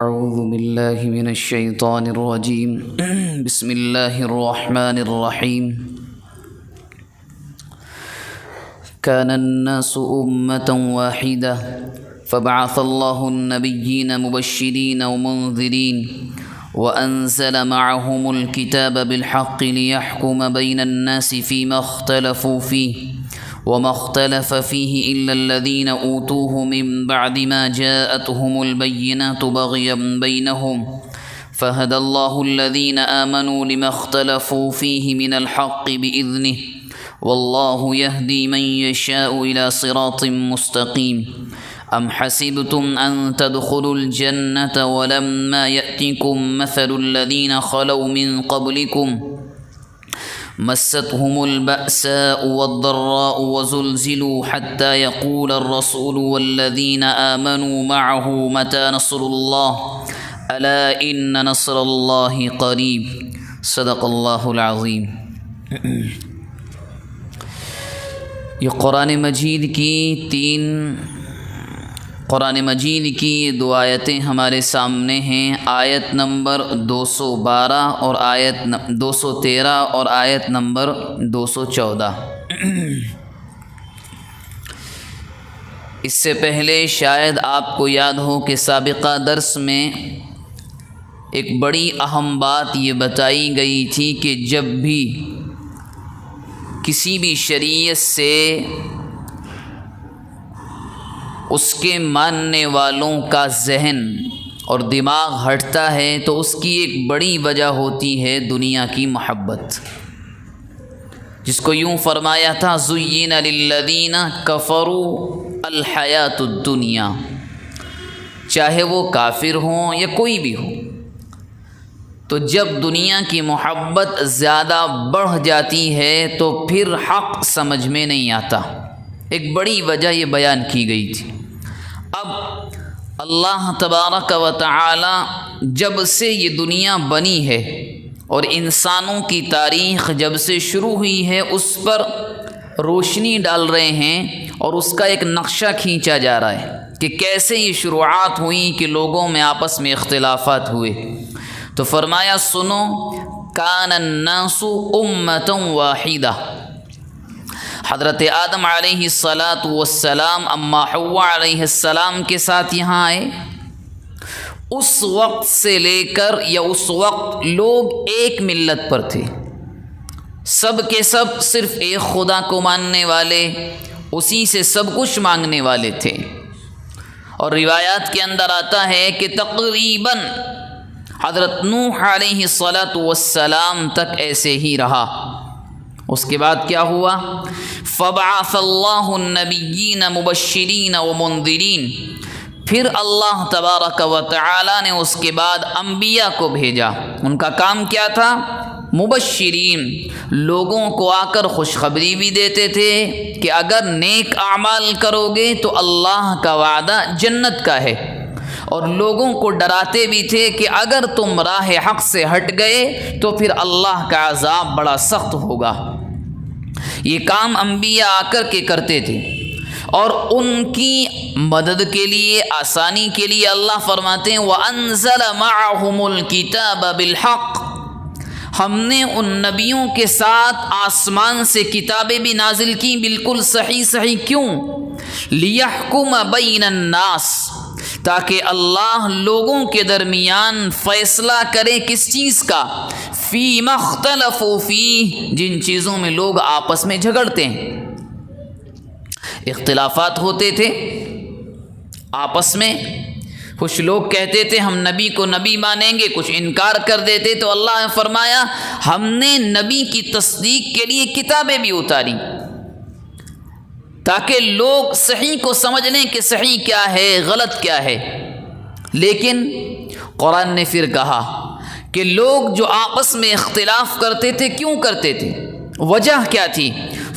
أعوذ بالله من الشيطان الرجيم بسم الله الرحمن الرحيم كان الناس أمة واحدة فبعث الله النبيين مبشرين ومنذرين وأنزل معهم الكتاب بالحق ليحكم بين الناس فيما اختلفوا فيه وما اختلف فيه إلا الذين أوتوه من بعد ما جاءتهم البينات بغيا بينهم فهدى الله الذين آمنوا لما اختلفوا فيه من الحق بإذنه والله يهدي من يشاء إلى صراط مستقيم أم حسبتم أن تدخلوا الجنة ولما يأتكم مثل الذين خلوا من قبلكم مستهم البأساء والضراء وزلزلوا حتى يقول الرسول والذين آمنوا معه متى نصر الله ألا إن نصر الله قريب صدق الله العظيم۔ یہ قرآن مجید کی یہ دو آیتیں ہمارے سامنے ہیں، آیت نمبر 212 اور آیت 213 اور آیت نمبر 214۔ اس سے پہلے شاید آپ کو یاد ہو کہ سابقہ درس میں ایک بڑی اہم بات یہ بتائی گئی تھی کہ جب بھی کسی بھی شریعت سے اس کے ماننے والوں کا ذہن اور دماغ ہٹتا ہے تو اس کی ایک بڑی وجہ ہوتی ہے دنیا کی محبت، جس کو یوں فرمایا تھا زُيِّنَ لِلَّذِينَ كَفَرُوا الْحَيَاةُ الدُّنْيَا، چاہے وہ کافر ہوں یا کوئی بھی ہو، تو جب دنیا کی محبت زیادہ بڑھ جاتی ہے تو پھر حق سمجھ میں نہیں آتا۔ ایک بڑی وجہ یہ بیان کی گئی تھی۔ اب اللہ تبارک و تعالی جب سے یہ دنیا بنی ہے اور انسانوں کی تاریخ جب سے شروع ہوئی ہے اس پر روشنی ڈال رہے ہیں اور اس کا ایک نقشہ کھینچا جا رہا ہے کہ کیسے یہ شروعات ہوئیں کہ لوگوں میں آپس میں اختلافات ہوئے۔ تو فرمایا سنو، کان الناس امۃ واحدہ، حضرت آدم علیہ السلام اما حوا علیہ السلام کے ساتھ یہاں آئے، اس وقت سے لے کر یا اس وقت لوگ ایک ملت پر تھے، سب کے سب صرف ایک خدا کو ماننے والے، اسی سے سب کچھ مانگنے والے تھے۔ اور روایات کے اندر آتا ہے کہ تقریباً حضرت نوح علیہ السلام تک ایسے ہی رہا۔ اس کے بعد کیا ہوا؟ فبعث اللہ النبیین مبشرین ومنذرین، پھر اللہ تبارک و تعالی نے اس کے بعد انبیاء کو بھیجا۔ ان کا کام کیا تھا؟ مبشرین، لوگوں کو آ کر خوشخبری بھی دیتے تھے کہ اگر نیک اعمال کرو گے تو اللہ کا وعدہ جنت کا ہے، اور لوگوں کو ڈراتے بھی تھے کہ اگر تم راہ حق سے ہٹ گئے تو پھر اللہ کا عذاب بڑا سخت ہوگا۔ یہ کام انبیاء آ کر کے کرتے تھے، اور ان کی مدد کے لیے، آسانی کے لیے اللہ فرماتے ہیں وَأَنزَلَ مَعَهُمُ الْكِتَابَ بِالْحَقِّ، ہم نے ان نبیوں کے ساتھ آسمان سے کتابیں بھی نازل کی، بالکل صحیح کیوں؟ لِيَحْكُمَ بَيْنَ النَّاسِ، تاکہ اللہ لوگوں کے درمیان فیصلہ کرے کس چیز کا؟ فِيمَا اخْتَلَفُوا فِيهِ، جن چیزوں میں لوگ آپس میں جھگڑتے ہیں، اختلافات ہوتے تھے آپس میں، کچھ لوگ کہتے تھے ہم نبی کو نبی مانیں گے، کچھ انکار کر دیتے، تو اللہ نے فرمایا ہم نے نبی کی تصدیق کے لیے کتابیں بھی اتاری تاکہ لوگ صحیح کو سمجھ لیں کہ صحیح کیا ہے، غلط کیا ہے۔ لیکن قرآن نے پھر کہا کہ لوگ جو آپس میں اختلاف کرتے تھے کیوں کرتے تھے، وجہ کیا تھی؟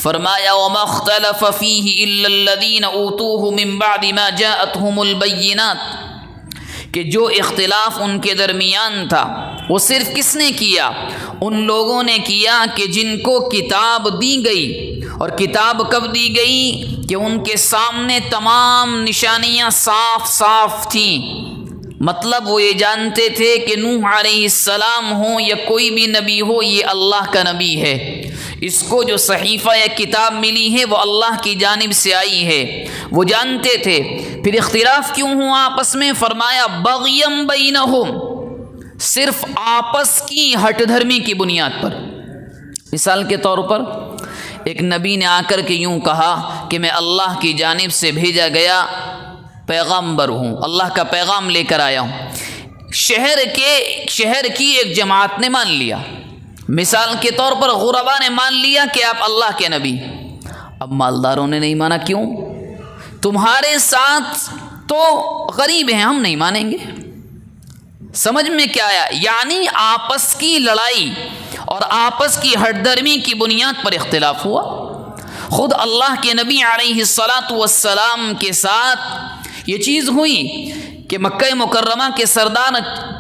فرمایا وَمَا اخْتَلَفَ فِيهِ إِلَّا الَّذِينَ أُوتُوهُ مِن بَعْدِ مَا جَاءَتْهُمُ الْبَيِّنَاتُ، کہ جو اختلاف ان کے درمیان تھا وہ صرف کس نے کیا؟ ان لوگوں نے کیا کہ جن کو کتاب دی گئی، اور کتاب کب دی گئی؟ کہ ان کے سامنے تمام نشانیاں صاف تھیں، مطلب وہ یہ جانتے تھے کہ نوح علیہ السلام ہو یا کوئی بھی نبی ہو، یہ اللہ کا نبی ہے، اس کو جو صحیفہ یا کتاب ملی ہے وہ اللہ کی جانب سے آئی ہے، وہ جانتے تھے۔ پھر اختلاف کیوں ہوا آپس میں؟ فرمایا بغیم بینہم، صرف آپس کی ہٹ دھرمی کی بنیاد پر۔ مثال کے طور پر ایک نبی نے آ کر کے یوں کہا کہ میں اللہ کی جانب سے بھیجا گیا پیغمبر ہوں، اللہ کا پیغام لے کر آیا ہوں۔ شہر کی ایک جماعت نے مان لیا، مثال کے طور پر غربا نے مان لیا کہ آپ اللہ کے نبی۔ اب مالداروں نے نہیں مانا، کیوں؟ تمہارے ساتھ تو غریب ہیں، ہم نہیں مانیں گے۔ سمجھ میں کیا آیا؟ یعنی آپس کی لڑائی اور آپس کی ہٹ درمی کی بنیاد پر اختلاف ہوا۔ خود اللہ کے نبی علیہ الصلاۃ والسلام کے ساتھ یہ چیز ہوئی کہ مکہ مکرمہ کے سردار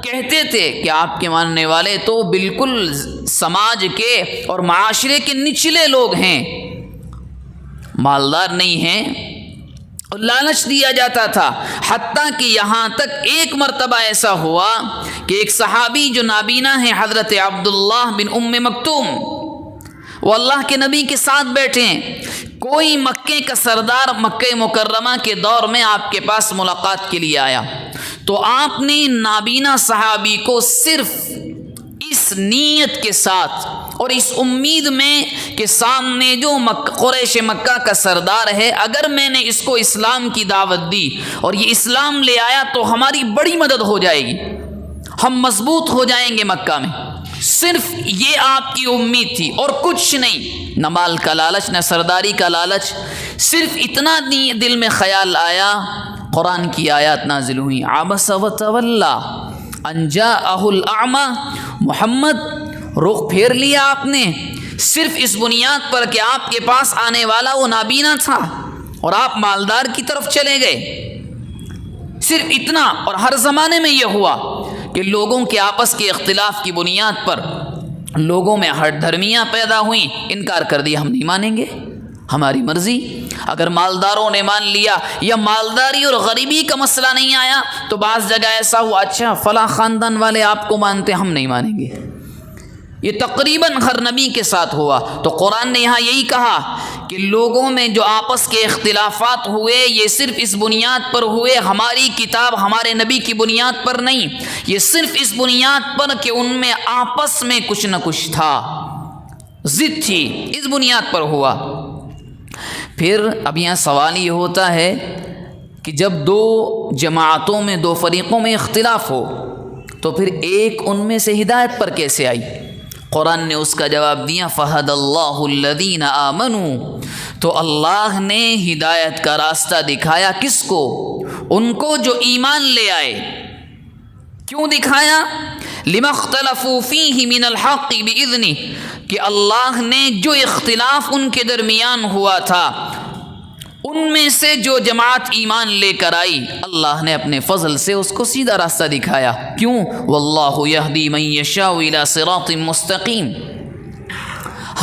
کہتے تھے کہ آپ کے ماننے والے تو بالکل سماج کے اور معاشرے کے نچلے لوگ ہیں، مالدار نہیں ہیں، اور لالچ دیا جاتا تھا۔ حتیٰ کہ یہاں تک ایک مرتبہ ایسا ہوا کہ ایک صحابی جو نابینا ہیں، حضرت عبداللہ بن ام مکتوم، وہ اللہ کے نبی کے ساتھ بیٹھے ہیں۔ کوئی مکے کا سردار مکہ مکرمہ کے دور میں آپ کے پاس ملاقات کے لیے آیا، تو آپ نے نابینا صحابی کو صرف اس نیت کے ساتھ اور اس امید میں کہ سامنے جو قریش مکہ کا سردار ہے، اگر میں نے اس کو اسلام کی دعوت دی اور یہ اسلام لے آیا تو ہماری بڑی مدد ہو جائے گی، ہم مضبوط ہو جائیں گے مکہ میں۔ صرف یہ آپ کی امید تھی اور کچھ نہیں، نہ مال کا لالچ نہ سرداری کا لالچ، صرف اتنا دل میں خیال آیا۔ قرآن کی آیات نازل ہوئی، عبس وتولی ان جاءہ الاعمی، محمد رخ پھیر لیا آپ نے صرف اس بنیاد پر کہ آپ کے پاس آنے والا وہ نابینا تھا اور آپ مالدار کی طرف چلے گئے، صرف اتنا۔ اور ہر زمانے میں یہ ہوا کہ لوگوں کے آپس کے اختلاف کی بنیاد پر لوگوں میں ہٹ دھرمیاں پیدا ہوئیں، انکار کر دیا، ہم نہیں مانیں گے، ہماری مرضی۔ اگر مالداروں نے مان لیا یا مالداری اور غریبی کا مسئلہ نہیں آیا تو بعض جگہ ایسا ہوا، اچھا فلاں خاندان والے آپ کو مانتے، ہم نہیں مانیں گے۔ یہ تقریباً ہر نبی کے ساتھ ہوا۔ تو قرآن نے یہاں یہی کہا کہ لوگوں میں جو آپس کے اختلافات ہوئے یہ صرف اس بنیاد پر ہوئے، ہماری کتاب ہمارے نبی کی بنیاد پر نہیں، یہ صرف اس بنیاد پر کہ ان میں آپس میں کچھ نہ کچھ تھا، ضد تھی، اس بنیاد پر ہوا۔ پھر اب یہاں سوال یہ ہوتا ہے کہ جب دو جماعتوں میں، دو فریقوں میں اختلاف ہو تو پھر ایک ان میں سے ہدایت پر کیسے آئی؟ قرآن نے اس کا جواب دیا، فَهَدَى اللَّهُ الَّذِينَ آمَنُوا، تو اللہ نے ہدایت کا راستہ دکھایا، کس کو؟ ان کو جو ایمان لے آئے۔ کیوں دکھایا؟ لِمَا اخْتَلَفُوا فِيهِ مِنَ الْحَقِّ بِإِذْنِهِ، کہ اللہ نے جو اختلاف ان کے درمیان ہوا تھا ان میں سے جو جماعت ایمان لے کر آئی، اللہ نے اپنے فضل سے اس کو سیدھا راستہ دکھایا۔ کیوں؟ واللہ یہدی من یشاء الی صراط مستقیم،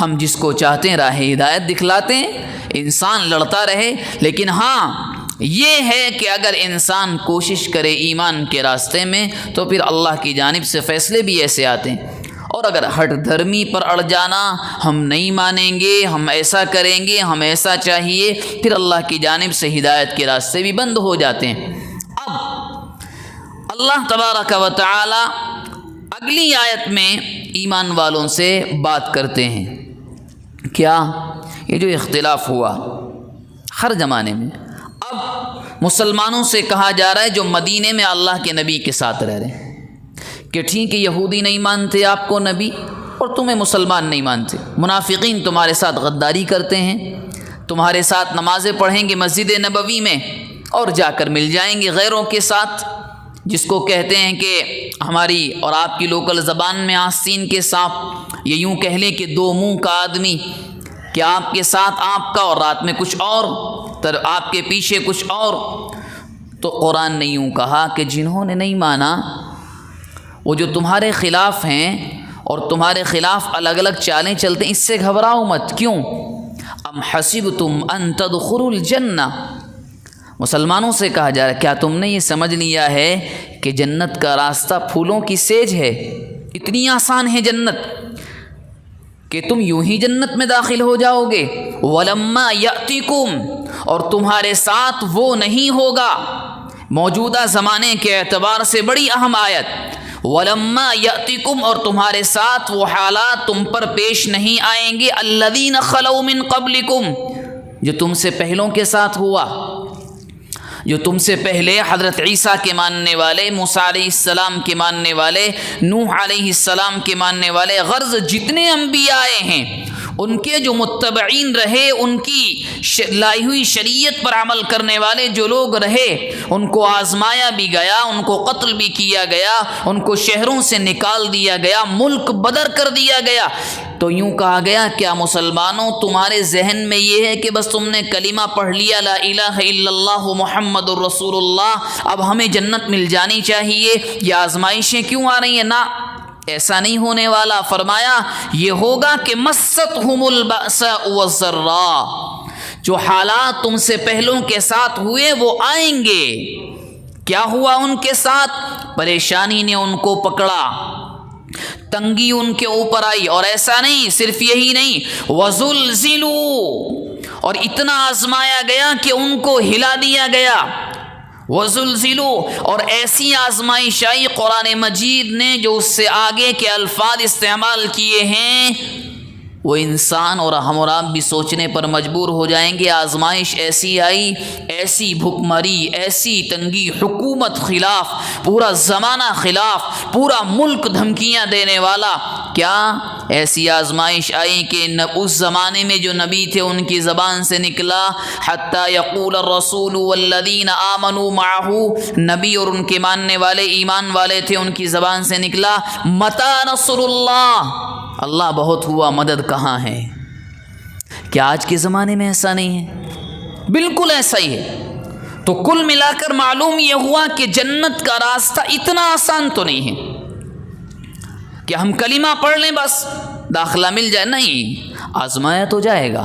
ہم جس کو چاہتے ہیں راہ ہدایت دکھلاتے ہیں، انسان لڑتا رہے، لیکن ہاں یہ ہے کہ اگر انسان کوشش کرے ایمان کے راستے میں تو پھر اللہ کی جانب سے فیصلے بھی ایسے آتے ہیں۔ اور اگر ہٹ دھرمی پر اڑ جانا، ہم نہیں مانیں گے، ہم ایسا کریں گے، ہم ایسا چاہیے، پھر اللہ کی جانب سے ہدایت کے راستے بھی بند ہو جاتے ہیں۔ اب اللہ تبارک و تعالی اگلی آیت میں ایمان والوں سے بات کرتے ہیں۔ کیا؟ یہ جو اختلاف ہوا ہر زمانے میں، اب مسلمانوں سے کہا جا رہا ہے جو مدینے میں اللہ کے نبی کے ساتھ رہ رہے ہیں کہ ٹھیک ہے یہودی نہیں مانتے آپ کو نبی اور تمہیں مسلمان نہیں مانتے، منافقین تمہارے ساتھ غداری کرتے ہیں، تمہارے ساتھ نمازیں پڑھیں گے مسجد نبوی میں اور جا کر مل جائیں گے غیروں کے ساتھ، جس کو کہتے ہیں کہ ہماری اور آپ کی لوکل زبان میں آستین کے سانپ، یہ یوں کہہ لیں کہ دو منہ کا آدمی، کہ آپ کے ساتھ آپ کا اور رات میں کچھ اور، آپ کے پیچھے کچھ اور۔ تو قرآن نے یوں کہا کہ جنہوں نے نہیں مانا، وہ جو تمہارے خلاف ہیں اور تمہارے خلاف الگ الگ چالیں چلتے ہیں، اس سے گھبراؤ مت۔ کیوں؟ ام حسبتم ان تدخلوا الجنہ، مسلمانوں سے کہا جا رہا ہے کیا تم نے یہ سمجھ لیا ہے کہ جنت کا راستہ پھولوں کی سیج ہے؟ اتنی آسان ہے جنت کہ تم یوں ہی جنت میں داخل ہو جاؤ گے۔ وَلَمَّا يَأْتِكُمْ، اور تمہارے ساتھ وہ نہیں ہوگا۔ موجودہ زمانے کے اعتبار سے بڑی اہم آیت، وَلَمَّا يَأْتِكُمْ، اور تمہارے ساتھ وہ حالات تم پر پیش نہیں آئیں گے، الَّذِينَ خَلَوْا مِن قَبْلِكُمْ، جو تم سے پہلوں کے ساتھ ہوا، جو تم سے پہلے حضرت عیسیٰ کے ماننے والے، موسیٰ علیہ السلام کے ماننے والے، نوح علیہ السلام کے ماننے والے، غرض جتنے انبیاء آئے ہیں ان کے جو متبعین رہے، ان کی لائی ہوئی شریعت پر عمل کرنے والے جو لوگ رہے، ان کو آزمایا بھی گیا، ان کو قتل بھی کیا گیا، ان کو شہروں سے نکال دیا گیا، ملک بدر کر دیا گیا۔ تو یوں کہا گیا کیا مسلمانوں تمہارے ذہن میں یہ ہے کہ بس تم نے کلمہ پڑھ لیا لا الہ الا اللہ محمد الرسول اللہ، اب ہمیں جنت مل جانی چاہیے، یہ آزمائشیں کیوں آ رہی ہیں؟ نہ، ایسا نہیں ہونے والا۔ فرمایا یہ ہوگا کہ مستہم البأساء والضراء، جو حالات تم سے پہلوں کے ساتھ ہوئے وہ آئیں گے۔ کیا ہوا ان کے ساتھ؟ پریشانی نے ان کو پکڑا، تنگی ان کے اوپر آئی، اور ایسا نہیں، صرف یہی نہیں، وَزُلْزِلُوا، اور اتنا آزمایا گیا کہ ان کو ہلا دیا گیا، وَزُلْزِلُوا، اور ایسی آزمائش آئی قرآن مجید نے جو اس سے آگے کے الفاظ استعمال کیے ہیں وہ انسان اور ہم اور آپ بھی سوچنے پر مجبور ہو جائیں گے۔ آزمائش ایسی آئی، ایسی بھکمری، ایسی تنگی، حکومت خلاف، پورا زمانہ خلاف، پورا ملک دھمکیاں دینے والا۔ کیا ایسی آزمائش آئی کہ اس زمانے میں جو نبی تھے ان کی زبان سے نکلا حتی یقول الرسول والذین آمنوا معه، نبی اور ان کے ماننے والے ایمان والے تھے ان کی زبان سے نکلا متی نصر اللہ، اللہ بہت ہوا، مدد کہاں ہے؟ کیا آج کے زمانے میں ایسا نہیں ہے؟ بالکل ایسا ہی ہے۔ تو کل ملا کر معلوم یہ ہوا کہ جنت کا راستہ اتنا آسان تو نہیں ہے کہ ہم کلمہ پڑھ لیں بس داخلہ مل جائے، نہیں، آزمایا تو جائے گا۔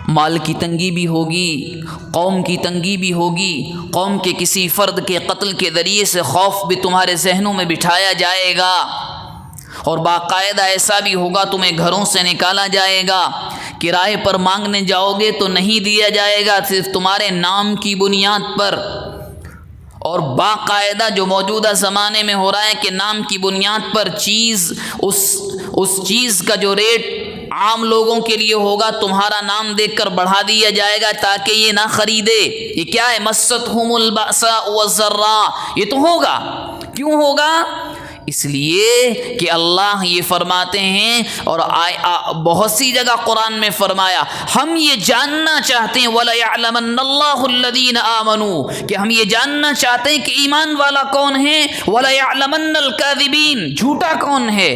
مال کی تنگی بھی ہوگی، قوم کی تنگی بھی ہوگی، قوم کے کسی فرد کے قتل کے ذریعے سے خوف بھی تمہارے ذہنوں میں بٹھایا جائے گا، اور باقاعدہ ایسا بھی ہوگا تمہیں گھروں سے نکالا جائے گا، کرائے پر مانگنے جاؤ گے تو نہیں دیا جائے گا، صرف تمہارے نام کی بنیاد پر، اور باقاعدہ جو موجودہ زمانے میں ہو رہا ہے کہ نام کی بنیاد پر چیز، اس چیز کا جو ریٹ عام لوگوں کے لیے ہوگا تمہارا نام دیکھ کر بڑھا دیا جائے گا تاکہ یہ نہ خریدے۔ یہ کیا ہے؟ مستہم البأساء والضراء، یہ تو ہوگا۔ کیوں ہوگا؟ اس لیے کہ اللہ یہ فرماتے ہیں، اور بہت سی جگہ قرآن میں فرمایا ہم یہ جاننا چاہتے ہیں وَلَيَعْلَمَنَّ اللَّهُ الَّذِينَ آمَنُوا، کہ ہم یہ جاننا چاہتے ہیں کہ ایمان والا کون ہے، وَلَيَعْلَمَنَّ الْكَاذِبِينَ، جھوٹا کون ہے۔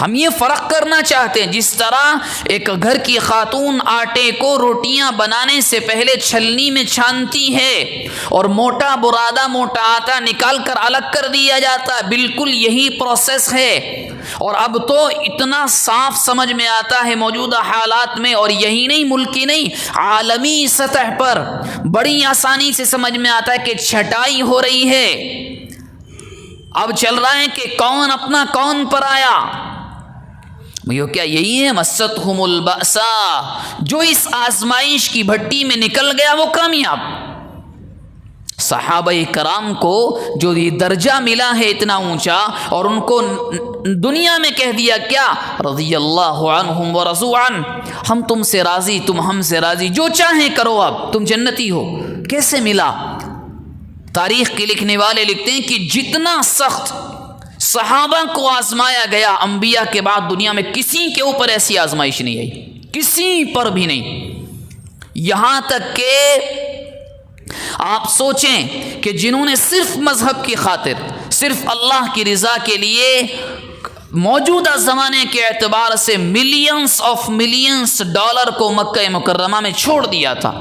ہم یہ فرق کرنا چاہتے ہیں، جس طرح ایک گھر کی خاتون آٹے کو روٹیاں بنانے سے پہلے چھلنی میں چھانتی ہے اور موٹا برادہ موٹا آٹا نکال کر الگ کر دیا جاتا ہے، بالکل یہی پروسیس ہے۔ اور اب تو اتنا صاف سمجھ میں آتا ہے موجودہ حالات میں، اور یہی نہیں ملکی نہیں عالمی سطح پر بڑی آسانی سے سمجھ میں آتا ہے کہ چھٹائی ہو رہی ہے۔ اب چل رہا ہے کہ کون اپنا کون پرایا۔ یہ کیا یہی ہے مستہم البأساء؟ جو اس آزمائش کی بھٹی میں نکل گیا وہ کامیاب۔ صحابہ کرام کو جو یہ درجہ ملا ہے اتنا اونچا، اور ان کو دنیا میں کہہ دیا کیا، رضی اللہ عنہم ورضوا عنہ، ہم تم سے راضی، تم ہم سے راضی، جو چاہیں کرو، اب تم جنتی ہو۔ کیسے ملا؟ تاریخ کے لکھنے والے لکھتے ہیں کہ جتنا سخت صحابہ کو آزمایا گیا، انبیاء کے بعد دنیا میں کسی کے اوپر ایسی آزمائش نہیں آئی، کسی پر بھی نہیں۔ یہاں تک کہ آپ سوچیں کہ جنہوں نے صرف مذہب کی خاطر، صرف اللہ کی رضا کے لیے موجودہ زمانے کے اعتبار سے ملینز ڈالر کو مکہ مکرمہ میں چھوڑ دیا تھا،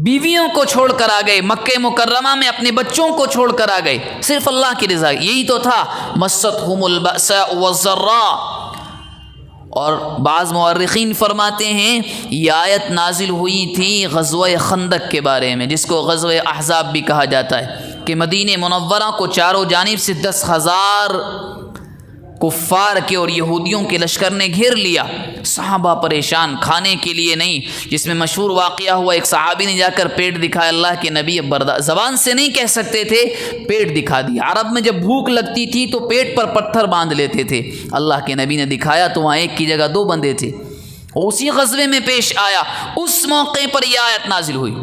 بیویوں کو چھوڑ کر آ گئے، مکہ مکرمہ میں اپنے بچوں کو چھوڑ کر آ گئے، صرف اللہ کی رضا، یہی تو تھا مستہم البأساء والضراء۔ اور بعض مورخین فرماتے ہیں یہ آیت نازل ہوئی تھی غزوہ خندق کے بارے میں، جس کو غزوہ احزاب بھی کہا جاتا ہے، کہ مدینہ منورہ کو چاروں جانب سے 10,000 کفار کے اور یہودیوں کے لشکر نے گھیر لیا۔ صحابہ پریشان، کھانے کے لیے نہیں، جس میں مشہور واقعہ ہوا ایک صحابی نے جا کر پیٹ دکھایا، اللہ کے نبی زبان سے نہیں کہہ سکتے تھے، پیٹ دکھا دیا۔ عرب میں جب بھوک لگتی تھی تو پیٹ پر پتھر باندھ لیتے تھے، اللہ کے نبی نے دکھایا تو وہاں ایک کی جگہ 2 بندے تھے، اسی غزوے میں پیش آیا۔ اس موقع پر یہ آیت نازل ہوئی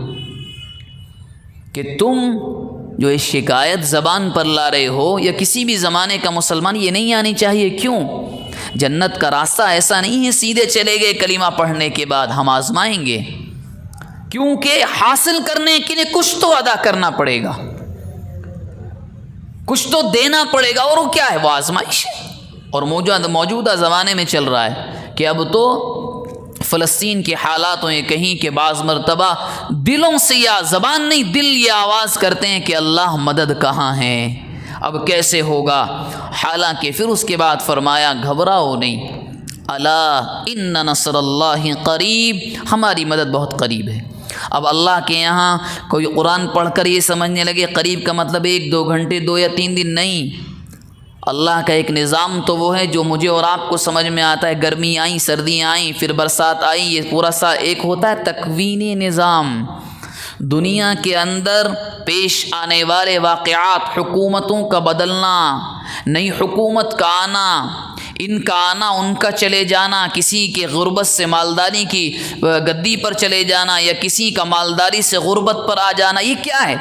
کہ تم جو اس شکایت زبان پر لا رہے ہو، یا کسی بھی زمانے کا مسلمان یہ نہیں آنی چاہیے۔ کیوں؟ جنت کا راستہ ایسا نہیں ہے سیدھے چلے گئے کلمہ پڑھنے کے بعد، ہم آزمائیں گے، کیونکہ حاصل کرنے کے لیے کچھ تو ادا کرنا پڑے گا، کچھ تو دینا پڑے گا، اور وہ کیا ہے؟ وہ آزمائش ہے۔ اور موجودہ زمانے میں چل رہا ہے کہ اب تو فلسطین کے حالات یہ کہیں کہ بعض مرتبہ دلوں سے، یا زبان نہیں، دل یہ آواز کرتے ہیں کہ اللہ مدد کہاں ہے، اب کیسے ہوگا؟ حالانکہ پھر اس کے بعد فرمایا گھبراؤ نہیں، الا ان نصر اللہ قریب، ہماری مدد بہت قریب ہے۔ اب اللہ کے یہاں کوئی قرآن پڑھ کر یہ سمجھنے لگے قریب کا مطلب 1-2 گھنٹے 2 یا 3 دن نہیں، اللہ کا ایک نظام تو وہ ہے جو مجھے اور آپ کو سمجھ میں آتا ہے، گرمی آئیں، سردیاں آئیں، پھر برسات آئی، یہ پورا سال ایک ہوتا ہے تکوینی نظام۔ دنیا کے اندر پیش آنے والے واقعات، حکومتوں کا بدلنا، نئی حکومت کا آنا، ان کا آنا، ان کا چلے جانا، کسی کے غربت سے مالداری کی گدی پر چلے جانا، یا کسی کا مالداری سے غربت پر آ جانا، یہ کیا ہے؟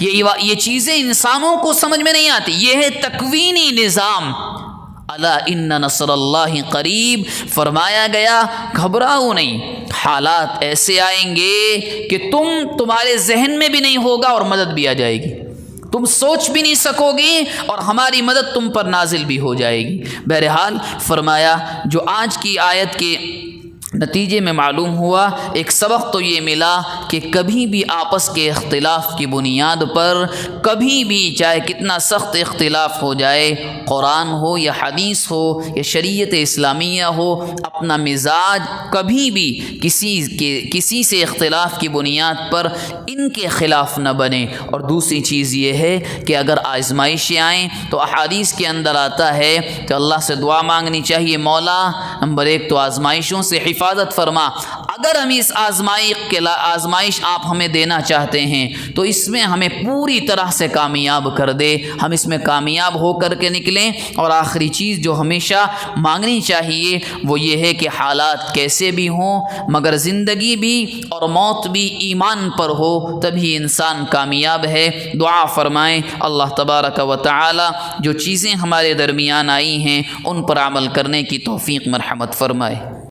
یہ چیزیں انسانوں کو سمجھ میں نہیں آتی، یہ ہے تکوینی نظام۔ الا ان نصر اللہ قریب، فرمایا گیا گھبراؤ نہیں، حالات ایسے آئیں گے کہ تمہارے ذہن میں بھی نہیں ہوگا اور مدد بھی آ جائے گی، تم سوچ بھی نہیں سکو گی اور ہماری مدد تم پر نازل بھی ہو جائے گی۔ بہرحال فرمایا جو آج کی آیت کے نتیجے میں معلوم ہوا، ایک سبق تو یہ ملا کہ کبھی بھی آپس کے اختلاف کی بنیاد پر، کبھی بھی چاہے کتنا سخت اختلاف ہو جائے، قرآن ہو یا حدیث ہو یا شریعت اسلامیہ ہو، اپنا مزاج کبھی بھی کسی سے اختلاف کی بنیاد پر ان کے خلاف نہ بنے۔ اور دوسری چیز یہ ہے کہ اگر آزمائشیں آئیں تو احادیث کے اندر آتا ہے کہ اللہ سے دعا مانگنی چاہیے، مولا نمبر 1 تو آزمائشوں سے حفاظت فرما، اگر ہم اس آزمائش آپ ہمیں دینا چاہتے ہیں تو اس میں ہمیں پوری طرح سے کامیاب کر دے، ہم اس میں کامیاب ہو کر کے نکلیں۔ اور آخری چیز جو ہمیشہ مانگنی چاہیے وہ یہ ہے کہ حالات کیسے بھی ہوں مگر زندگی بھی اور موت بھی ایمان پر ہو، تبھی انسان کامیاب ہے۔ دعا فرمائیں اللہ تبارک و تعالی جو چیزیں ہمارے درمیان آئی ہیں ان پر عمل کرنے کی توفیق مرحمت فرمائے۔